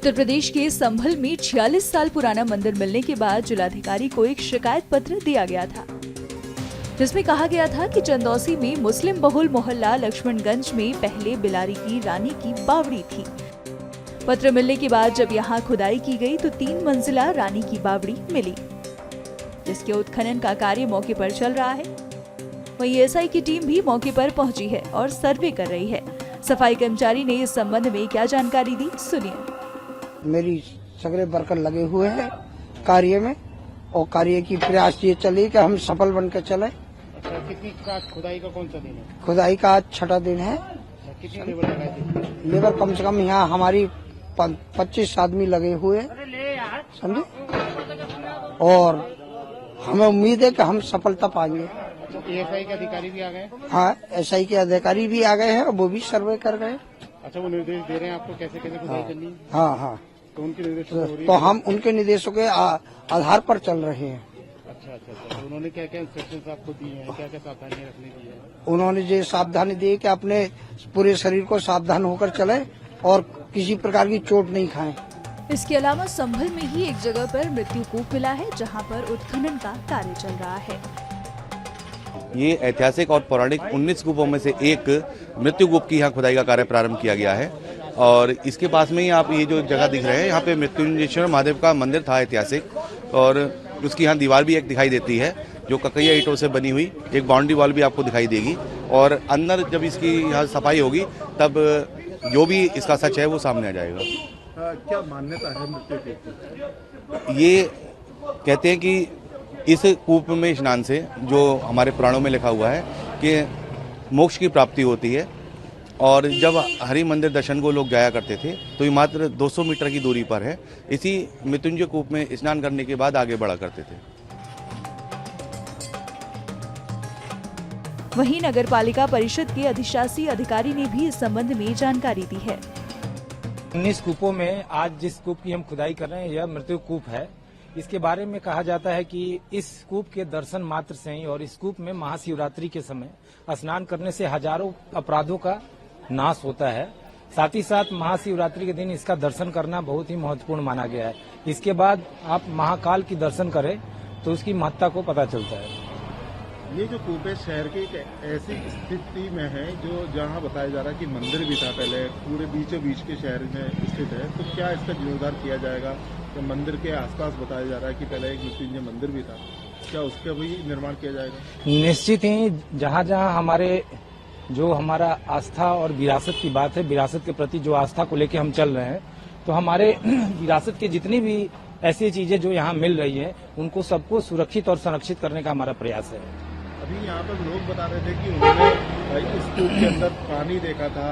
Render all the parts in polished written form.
उत्तर प्रदेश के संभल में 46 साल पुराना मंदिर मिलने के बाद जिलाधिकारी को एक शिकायत पत्र दिया गया था, जिसमें कहा गया था कि चंदौसी में मुस्लिम बहुल मोहल्ला लक्ष्मणगंज में पहले बिलारी की रानी की बावड़ी थी। पत्र मिलने के बाद जब यहां खुदाई की गई तो 3 मंजिला रानी की बावड़ी मिली, जिसके उत्खनन का कार्य मौके पर चल रहा है। वहीं एसआई की टीम भी मौके पर पहुंची है और सर्वे कर रही है। सफाई कर्मचारी ने इस संबंध में क्या जानकारी दी, सुनिए। मेरी सगरे वर्कर लगे हुए हैं कार्य में और कार्य की प्रयास ये चली कि हम सफल बनकर चले। अच्छा, कितनी खुदाई का कौन सा दिन है? खुदाई का आज 6ठा दिन है। कितनी लेबर लगाई थी? लेबर कम से कम यहाँ हमारी 25 आदमी लगे हुए हैं, समझे, और हमें उम्मीद है कि हम सफलता पाएंगे। अच्छा, एएसआई के अधिकारी भी आ गए? हाँ, एसआई के अधिकारी भी आ गए हैं और वो भी सर्वे कर गए। अच्छा, वो निर्देश दे रहे हैं आपको कैसे कैसे खुदाई करनी है? हाँ, तो उनके निर्देशों हो रही तो है? हम उनके निर्देशों के आधार पर चल रहे हैं। अच्छा, तो उन्होंने क्या क्या इंस्ट्रक्शन आपको दिए हैं, क्या क्या सावधानियां रखने की है? उन्होंने जो सावधानी दी कि अपने पूरे शरीर को सावधान होकर चले और किसी प्रकार की चोट नहीं खाएं। इसके अलावा संभल में ही एक जगह पर मृत्यु कूप मिला है, जहां पर उत्खनन का कार्य चल रहा है। ये ऐतिहासिक और पौराणिक 19 कूपों में से एक मृत्यु कूप की यहाँ खुदाई का कार्य प्रारंभ किया गया है और इसके पास में ही आप ये जो जगह दिख रहे हैं, यहाँ पे मृत्युंजयेश्वर महादेव का मंदिर था ऐतिहासिक, और उसकी यहाँ दीवार भी एक दिखाई देती है जो ककैया ईंटों से बनी हुई। एक बाउंड्री वॉल भी आपको दिखाई देगी और अंदर जब इसकी यहाँ सफाई होगी तब जो भी इसका सच है वो सामने आ जाएगा। क्या मान्यता है मृत्यु कूप? ये कहते हैं कि इस कूप में स्नान से, जो हमारे पुराणों में लिखा हुआ है कि मोक्ष की प्राप्ति होती है, और जब हरि मंदिर दर्शन को लोग जाया करते थे तो ये मात्र 200 मीटर की दूरी पर है। इसी मृत्युंजय कूप में स्नान करने के बाद आगे बढ़ा करते थे। वहीं नगर पालिका परिषद के अधिशासी अधिकारी ने भी इस संबंध में जानकारी दी है। 19 कूपों में आज जिस कूप की हम खुदाई कर रहे हैं यह मृत्यु कूप है। इसके बारे में कहा जाता है कि इस कूप के दर्शन मात्र से ही और इस कूप में महाशिवरात्रि के समय स्नान करने से हजारों अपराधों का नाश होता है। साथ ही साथ महाशिवरात्रि के दिन इसका दर्शन करना बहुत ही महत्वपूर्ण माना गया है। इसके बाद आप महाकाल की दर्शन करें तो उसकी महत्ता को पता चलता है। ये जो कूप है शहर की एक ऐसी स्थिति में है जो जहाँ बताया जा रहा है कि मंदिर भी था पहले, पूरे बीचों बीच के शहर में स्थित है, तो क्या इसका जीर्णोद्धार किया जाएगा? तो मंदिर के आसपास बताया जा रहा है कि पहले एक मृत्युंजय मंदिर भी था, क्या उसका भी निर्माण किया जाएगा? निश्चित ही जहाँ जहाँ हमारा आस्था और विरासत की बात है, विरासत के प्रति जो आस्था को लेकर हम चल रहे हैं, तो हमारे विरासत के जितनी भी ऐसी चीजें जो यहाँ मिल रही है उनको सबको सुरक्षित और संरक्षित करने का हमारा प्रयास है। अभी यहाँ पर लोग बता रहे थे कि उन्होंने इस कूप के अंदर पानी देखा था,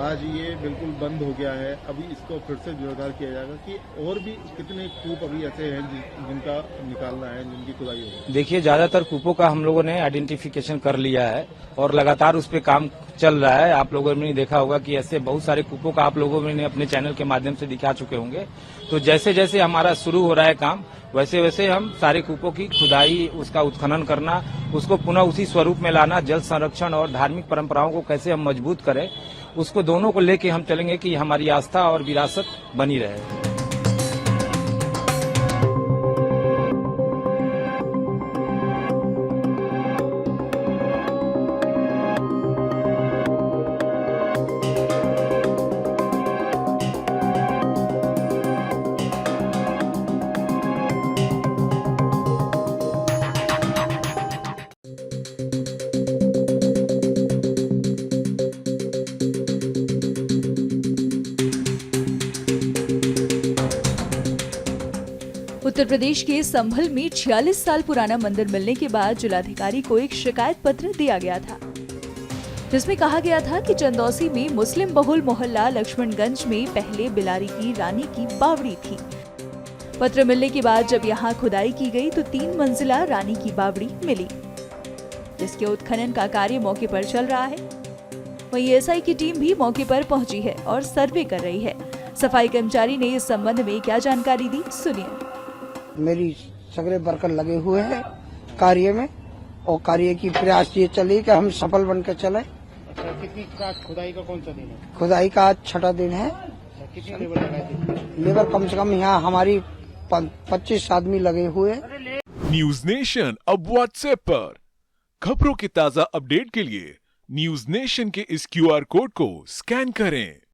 आज ये बिल्कुल बंद हो गया है, अभी इसको फिर से जीर्णोद्धार किया जाएगा कि और भी कितने कूप अभी ऐसे हैं जिनका निकालना है, जिनकी खुदाई होगी? देखिए, ज्यादातर कूपों का हम लोगों ने आइडेंटिफिकेशन कर लिया है और लगातार उस पर काम चल रहा है। आप लोगों ने देखा होगा कि ऐसे बहुत सारे कूपों का आप लोगों ने अपने चैनल के माध्यम से दिखा चुके होंगे। तो जैसे जैसे हमारा शुरू हो रहा है काम, वैसे वैसे हम सारे कूपों की खुदाई, उसका उत्खनन करना, उसको पुनः उसी स्वरूप में लाना, जल संरक्षण और धार्मिक परंपराओं को कैसे हम मजबूत करें, उसको दोनों को लेके हम चलेंगे कि हमारी आस्था और विरासत बनी रहे। उत्तर प्रदेश के संभल में 46 साल पुराना मंदिर मिलने के बाद जिलाधिकारी को एक शिकायत पत्र दिया गया था, जिसमें कहा गया था कि चंदौसी में मुस्लिम बहुल मोहल्ला लक्ष्मणगंज में पहले बिलारी की रानी की बावड़ी थी। पत्र मिलने के बाद जब यहां खुदाई की गई तो 3 मंजिला रानी की बावड़ी मिली, जिसके उत्खनन का कार्य मौके पर चल रहा है। वहीं एसआई की टीम भी मौके पर पहुंची है और सर्वे कर रही है। सफाई कर्मचारी ने इस संबंध में क्या जानकारी दी, सुनिए। मेरी सगरे वर्कर लगे हुए हैं कार्य में और कार्य की प्रयास ये चली कि हम सफल बनकर चले। अच्छा, कितनी खुदाई का कौन सा दिन है? खुदाई का आज 6ठा दिन है। कितनी लेबर लगाई थी? लेबर कम से कम यहाँ हमारी 25 आदमी लगे हुए। न्यूज नेशन अब व्हाट्सएप पर खबरों के ताजा अपडेट के लिए न्यूज नेशन के इस QR कोड को स्कैन करें।